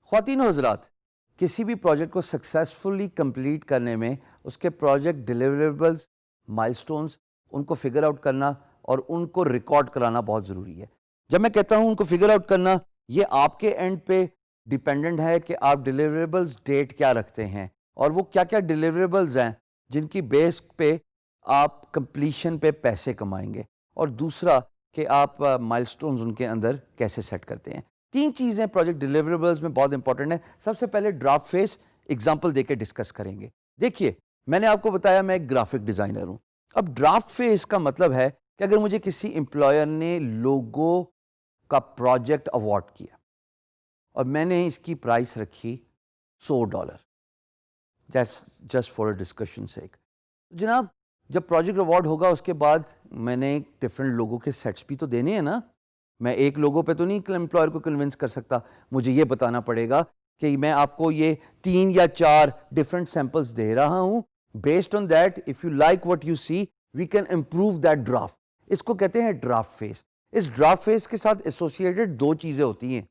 خواتین و حضرات، کسی بھی پروجیکٹ کو سکسیزفلی کمپلیٹ کرنے میں اس کے پروجیکٹ ڈیلیوریبلز، مائلسٹونز، ان کو فگر آؤٹ کرنا اور ان کو ریکارڈ کرانا بہت ضروری ہے۔ جب میں کہتا ہوں ان کو فگر آؤٹ کرنا، یہ آپ کے اینڈ پہ ڈیپینڈنٹ ہے کہ آپ ڈیلیوریبلز ڈیٹ کیا رکھتے ہیں اور وہ کیا کیا ڈیلیوریبلز ہیں جن کی بیس پہ آپ کمپلیشن پہ پیسے کمائیں گے، اور دوسرا کہ آپ مائلسٹونز ان کے اندر کیسے سیٹ کرتے ہیں۔ تین چیزیں پروجیکٹ ڈیلیوریبلز میں بہت امپورٹنٹ ہیں۔ سب سے پہلے ڈرافٹ فیس ایگزامپل دے کے ڈسکس کریں گے۔ دیکھیے، میں نے آپ کو بتایا میں ایک گرافک ڈیزائنر ہوں۔ اب ڈرافٹ فیس کا مطلب ہے کہ اگر مجھے کسی امپلائر نے لوگو کا پروجیکٹ اوارڈ کیا اور میں نے اس کی پرائس رکھی $100 جسٹ فار اے ڈسکشن سیک، جناب جب پروجیکٹ اوارڈ ہوگا اس کے بعد میں نے ڈفرینٹ لوگوں کے سیٹس بھی تو دینے ہیں نا۔ میں ایک لوگوں پہ تو نہیں امپلائر کو کنونس کر سکتا، مجھے یہ بتانا پڑے گا کہ میں آپ کو یہ 3 یا 4 ڈفرینٹ سیمپلز دے رہا ہوں۔ Based on that if you like what you see we can improve that draft. اس کو کہتے ہیں ڈرافٹ فیس۔ اس ڈرافٹ فیس کے ساتھ ایسوسیٹڈ 2 چیزیں ہوتی ہیں،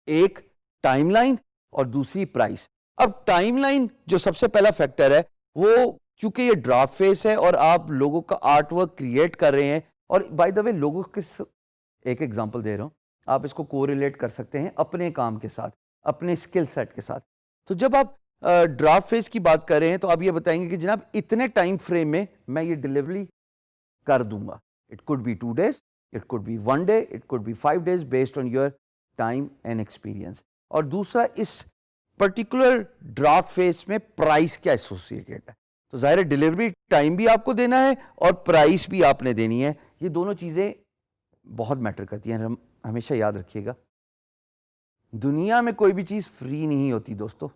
ایک ٹائم لائن اور دوسری پرائس۔ اب ٹائم لائن جو سب سے پہلا فیکٹر ہے، وہ چونکہ یہ ڈرافٹ فیس ہے اور آپ لوگوں کا آرٹ ورک کریٹ کر رہے ہیں، اور بائی دا وے لوگوں کے ایک ایگزامپل دے رہا ہوں، آپ اس کو کو ریلیٹ کر سکتے ہیں اپنے کام کے ساتھ، اپنے اسکل سیٹ کے ساتھ۔ تو جب آپ ڈرافٹ فیس کی بات کر رہے ہیں تو آپ یہ بتائیں گے کہ جناب اتنے ٹائم فریم میں میں یہ ڈلیوری کر دوں گا۔ It could be 2 days, it could be 1 day, it could be 5 days based on your time and experience. اور دوسرا، اس پرٹیکولر ڈرافٹ فیس میں پرائس کیا ایسوسیٹڈ ہے، تو ظاہر ہے ڈلیوری ٹائم بھی آپ کو دینا ہے اور پرائس بھی آپ نے دینی ہے۔ یہ دونوں چیزیں بہت میٹر کرتی ہیں، ہمیشہ یاد رکھیے گا۔ دنیا میں کوئی بھی چیز فری نہیں ہوتی دوستو،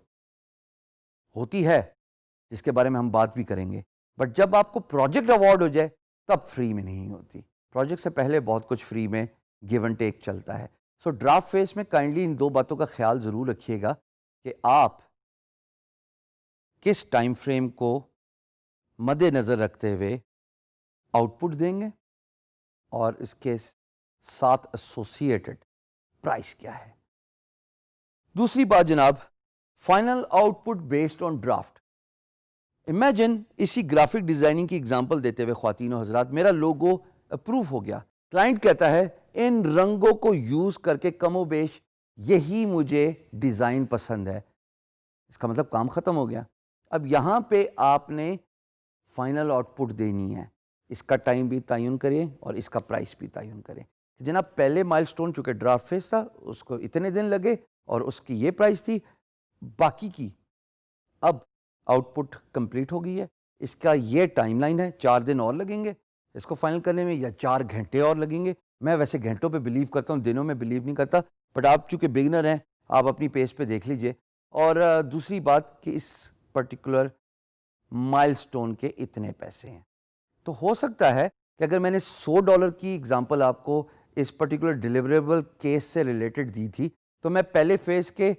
ہوتی ہے جس کے بارے میں ہم بات بھی کریں گے، بٹ جب آپ کو پروجیکٹ اوارڈ ہو جائے تب فری میں نہیں ہوتی۔ پروجیکٹ سے پہلے بہت کچھ فری میں گیو اینڈ ٹیک چلتا ہے۔ سو ڈرافٹ فیس میں کائنڈلی ان 2 باتوں کا خیال ضرور رکھیے گا کہ آپ کس ٹائم فریم کو مد نظر رکھتے ہوئے آؤٹ پٹ دیں گے اور اس کے ساتھ ایسوسیٹڈ پرائس کیا ہے۔ دوسری بات جناب، final out put based on draft. Imagine اسی گرافک ڈیزائننگ کی ایگزامپل دیتے ہوئے خواتین و حضرات، میرا لوگو اپروو ہو گیا، کلائنٹ کہتا ہے ان رنگوں کو یوز کر کے کم و بیش یہی مجھے ڈیزائن پسند ہے۔ اس کا مطلب کام ختم ہو گیا۔ اب یہاں پہ آپ نے فائنل آؤٹ پٹ دینی ہے، اس کا ٹائم بھی تعین کریں اور اس کا پرائس بھی تعین کریں۔ جناب پہلے مائل سٹون چونکہ ڈرافٹ فیس تھا، اس کو اتنے دن لگے اور اس کی یہ پرائس تھی، باقی کی اب آؤٹ پٹ کمپلیٹ ہو گئی ہے، اس کا یہ ٹائم لائن ہے، 4 دن اور لگیں گے اس کو فائنل کرنے میں، یا 4 گھنٹے اور لگیں گے۔ میں ویسے گھنٹوں پہ بلیو کرتا ہوں، دنوں میں بلیو نہیں کرتا، بٹ آپ چونکہ بگنر ہیں آپ اپنی پیس پہ دیکھ لیجئے۔ اور دوسری بات کہ اس پرٹیکولر مائل سٹون کے اتنے پیسے ہیں، تو ہو سکتا ہے کہ اگر میں نے $100 کی ایگزامپل آپ کو اس پرٹیکولر ڈیلیوریبل کیس سے ریلیٹڈ دی تھی، تو میں پہلے فیز کے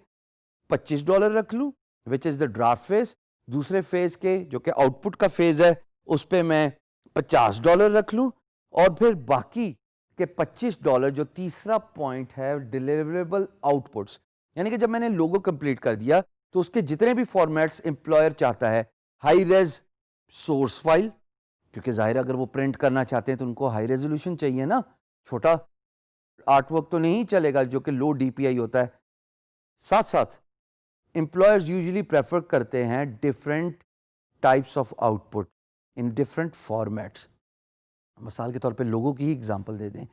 $25 رکھ لوں وچ از دا ڈرافٹ فیز، دوسرے فیز کے جو کہ آؤٹ پٹ کا فیز ہے اس پہ میں $50 رکھ لوں، اور پھر باقی کے $25 جو تیسرا پوائنٹ ہے ڈیلیوریبل آؤٹ پٹس، یعنی کہ جب میں نے لوگو کمپلیٹ کر دیا تو اس کے جتنے بھی فارمیٹس امپلائر چاہتا ہے، ہائی ریز سورس فائل، کیونکہ ظاہر اگر وہ پرنٹ کرنا چاہتے ہیں تو ان کو ہائی ریزولوشن چاہیے نا، چھوٹا آرٹ ورک تو نہیں چلے گا جو کہ لو ڈی پی آئی ہوتا ہے۔ ساتھ ساتھ امپلائرز یوزلی پریفر کرتے ہیں different types of out put in different formats. مثال کے طور پہ لوگوں کی ہی ایگزامپل دے دیں،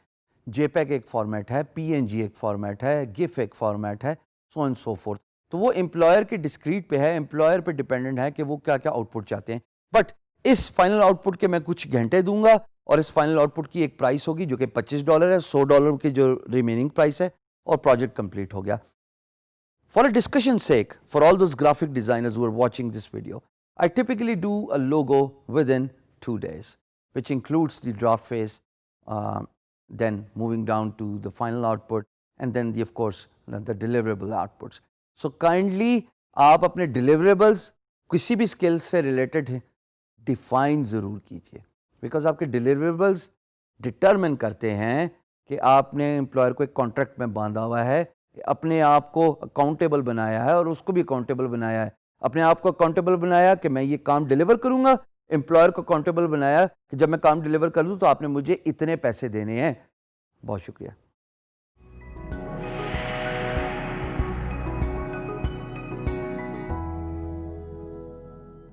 جے پیگ ایک فارمیٹ ہے، پی این جی ایک فارمیٹ ہے، گف ایک فارمیٹ ہے، سو اینڈ سو فورتھ۔ تو وہ امپلائر کے ڈسکریٹ پہ ہے، امپلائر پہ ڈیپینڈنٹ ہے کہ وہ کیا کیا آؤٹ پٹ چاہتے ہیں۔ بٹ اس فائنل آؤٹ پٹ کے میں کچھ گھنٹے دوں گا اور اس فائنل آؤٹ پٹ کی ایک پرائس ہوگی جو کہ $25 ہے، $100 کی جو ریمیننگ پرائس ہے، اور پروجیکٹ کمپلیٹ ہو گیا۔ For a discussion sake, for all those graphic designers who are watching this video, I typically do a logo within 2 days, which includes the draft phase, then moving down to the final output, and then of course, the deliverable outputs. So kindly, آپ اپنے deliverables کسی بھی skill سے related define ضرور کیجیے، because آپ کے deliverables determine کرتے ہیں کہ آپ نے امپلائر کو ایک کانٹریکٹ میں باندھا ہوا ہے اپنے آپ کو اکاؤنٹیبل بنایا ہے اور اس کو بھی اکاؤنٹیبل بنایا ہے. اپنے آپ کو اکاؤنٹیبل بنایا کہ میں یہ کام ڈیلیور کروں گا, امپلائر کو اکاؤنٹیبل بنایا کہ جب میں کام ڈیلیور کر دوں تو آپ نے مجھے اتنے پیسے دینے ہیں. بہت شکریہ.